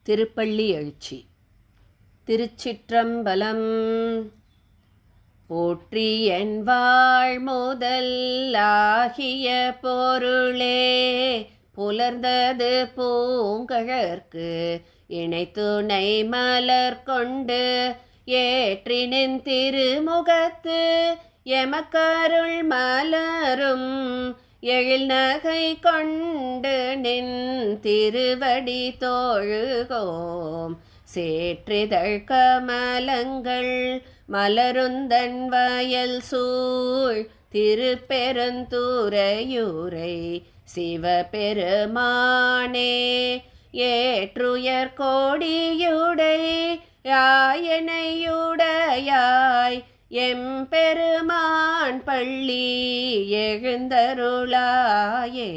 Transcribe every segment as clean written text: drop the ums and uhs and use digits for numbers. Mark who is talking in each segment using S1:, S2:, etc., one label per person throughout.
S1: திருப்பள்ளி எழுச்சி. திருச்சிற்றம்பலம். போற்றி என் வாழ் முதலாகிய பொருளே, புலர்ந்தது பூங்கழற்கு இணைத்துணை மலர் கொண்டு ஏற்றினின் திருமுகத்து எமக்கருள் மலரும் எழில்நகை கொண்டு நின் திருவடி தோழுகோம். சேற்றிதழ் கமலங்கள் மலருந்தன் வயல் சூழ் திருப்பெருந்துறையூரை சிவபெருமானே, ஏற்றுயர் கோடியுடை யாயனையுடையாய் எம்பெருமான் பள்ளி எழுந்தருளாயே.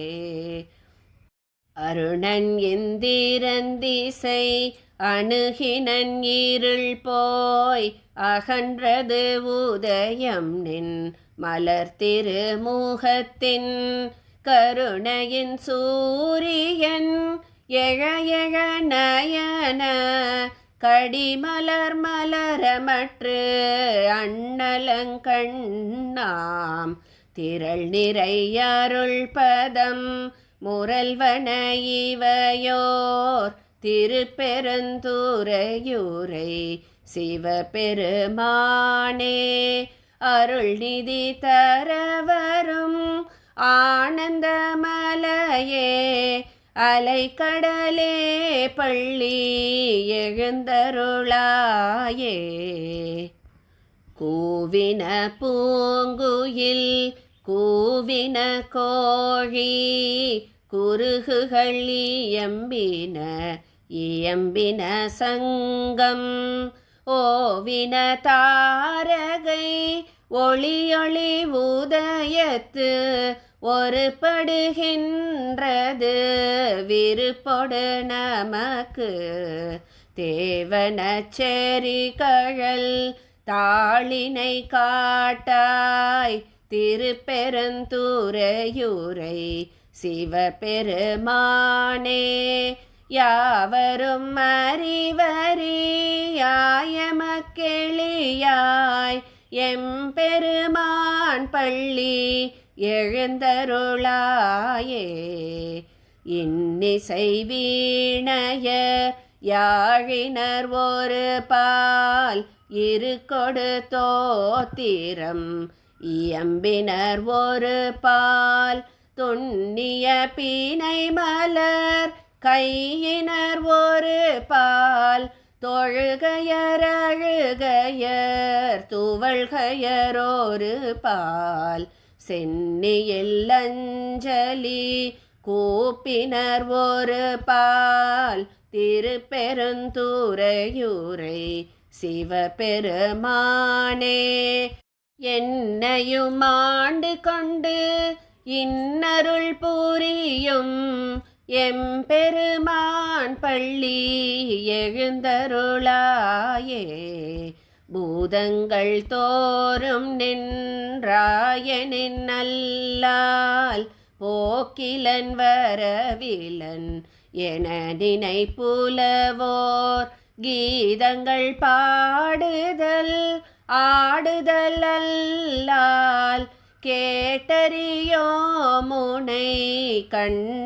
S1: அருணன் இந்திரந்திசை அணுகினன் இருள் போய் அகன்றது உதயம் நின் மலர் திருமுகத்தின் கருணையின் சூரியன் எழ எழ நயன கடிமலர் மலரமற்று அண்ணலங்கண்ணாம் திரள் நிறை அருள் பதம் முரல்வன இவையோர் திருப்பெருந்துறையூரை சிவபெருமானே, அருள் நிதி தரவரும் ஆனந்த மலையே, அலைக்கடலே பள்ளி எழுந்தருளாயே. கூவின பூங்குயில் கூவின கோழி குருகுகள் இயம்பின இயம்பின சங்கம் ஓவின தாரகை ஒளியொளி உதயத்து ஒரு படுகின்றது விருப்பொடு நமக்கு தேவன செறி கழல் தாளினை காட்டாய் திருப்பெருந்துறையூரை சிவபெருமானே, யாவரும் அறிவறியாயமக்கெளியாய் எம்பெருமான் பள்ளி எழுந்தருளாயே. இன்னிசை வீணையர் யாழினர் ஒரு பால் இருக்கொடு தோத்திரம் இயம்பினர் ஒரு பால் துண்ணிய பீனை மலர் கையினர் ஒரு பால் தொழுகையர் அழுகையர் துவள்கையர் ஒரு பால் சென்னியில் அஞ்சலி கூப்பினர் ஒரு பால் திருப்பெருந்துறையூரை சிவபெருமானே, என்னையும் ஆண்டு கொண்டு இன்னருள் புரியும் எம்பெருமான் பள்ளி எழுந்தருளாயே. பூதங்கள் தோறும் நின்றாயனின் நல்லால் போக்கிலன் வரவிலன் என நினைப்புலவோர் கீதங்கள் பாடுதல் ஆடுதல் அல்லால் கேட்டறியோ முனை கண்டறிவாரை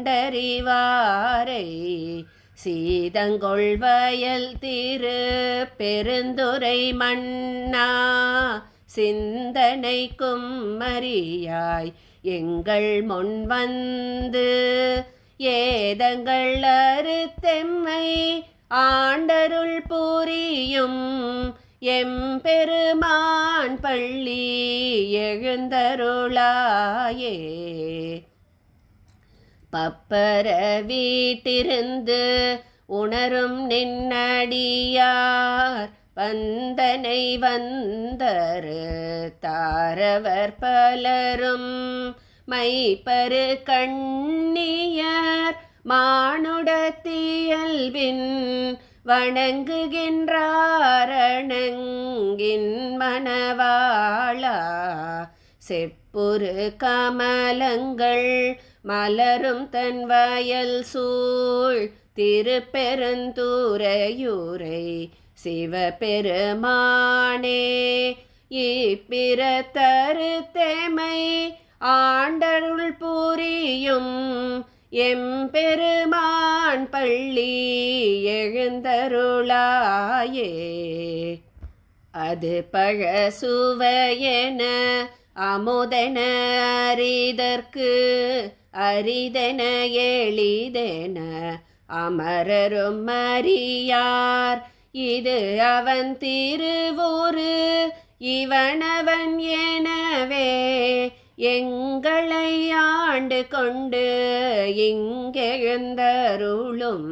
S1: சீதங்கொள் வயல் திரு பெருந்துறை மன்னா சிந்தனைக்கும் மரியாய் எங்கள் முன் வந்து ஏதங்கள் அறுத்தெம்மை ஆண்டருள் புரியும் எம்பெருமான் பள்ளி எழுந்தருளாயே. பப்பர வீட்டிருந்து உணரும் நின்னடியார் வந்தனை வந்தரு தாரவர் பலரும் மைப்பரு கண்ணியர் மானுடத்தியல்பின் வணங்குகின்றாரணங்கின் மணவாளா செப்புரு கமலங்கள் மலரும் தன் வயல் சூழ் திருப்பெருந்துறையூரை சிவபெருமானே இப்பிறத்தருத்தெமை ஆண்டருள் புரியும் எம்பெருமான் பள்ளி எழுந்தருளாயே. அது பழசுவையென அமுதென அரிதற்கு அரிதென எளிதென அமரரும் அறியார். இது அவன் திருவூரு இவனவன் எனவே எங்களை ஆண்டு கொண்டு இங்கெழுந்தருளும்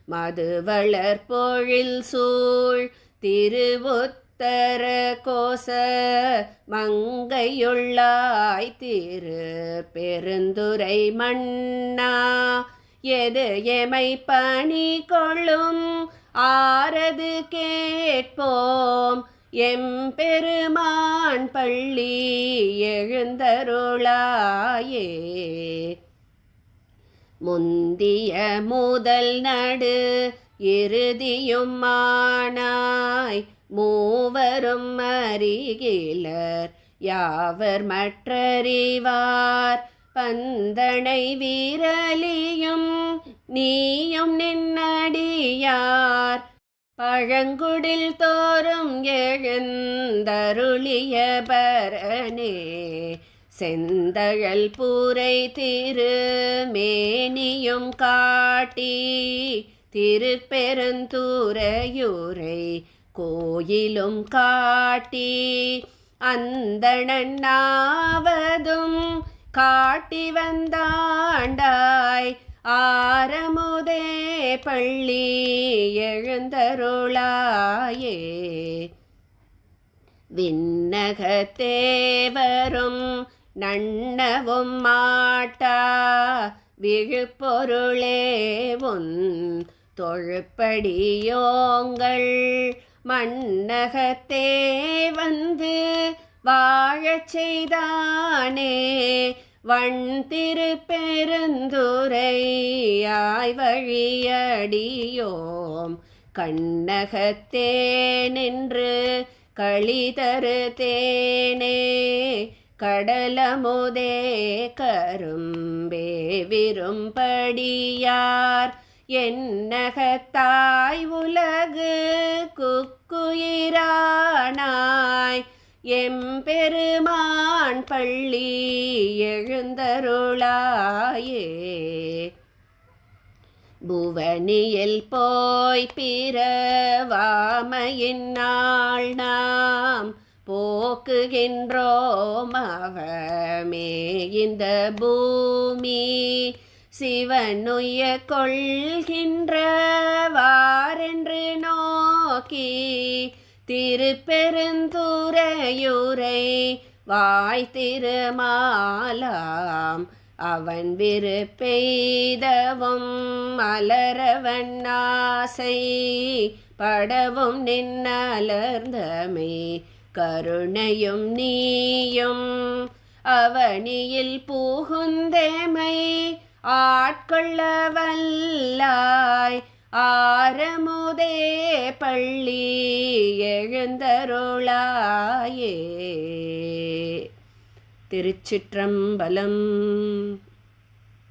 S1: மதுவளர்பொழில் சூழ் திருவுத்தர கோச மங்கையுள்ளாய் திரு பெருந்துறை மன்னா. எது எமை பணி கொள்ளும் ஆரது கேட்போம் எம்பெருமான் பள்ளி எழுந்தருளாயே. முந்திய முதல் நடு இறுதியும் மானாய் மூவரும் அறிகிலர் யாவர் மற்றறிவார். பந்தனை வீரலியும் நீயும் நின்னடியார் பழங்குடில் தோறும் எழுந்தருளிய பரனே. செந்தழல் பூரை திருமேனியும் காட்டி திருப்பெருந்துறையூரை கோயிலும் காட்டி அந்தணனாவதும் காட்டி வந்தாண்டாய் ஆரமுதே பள்ளி எழுந்தருளாயே. விண்ணகத்தேவரும் நன்னவும் மாட்டா விழுப்பொருளே உன் தொழுப்படியோங்கள் மண்ணகத்தே வந்து வாழச் செய்தானே. வண் திருப்பெருந்துறையாய் வழியடியோம் கண்ணகத்தே நின்று களிதரு தேனே. கடலமுதே கரும்பே விரும்படியார் என்னகத்தாய் உலகு குக்குயிரானாய் எம்பெருமான் பள்ளி எழுந்தருளாயே. புவனியில் போய் பிறவாமையின் நாள் நாம் போக்குகின்றோம் அவமே இந்த பூமி. சிவனுய கொள்கின்றவாரென்று நோக்கி திருப்பெருந்துறையூரை வாய் திருமாலாம் அவன் விருப்பெய்தவும் மலரவன் ஆசை படவும் நின்னலர்ந்தமை கருணையும் நீயும் அவனியில் புகுந்தேமை ஆட்கொள்ள வல்லாய் ஆரமுதே பள்ளி எழுந்தருளாயே. திருச்சிற்றம்பலம்.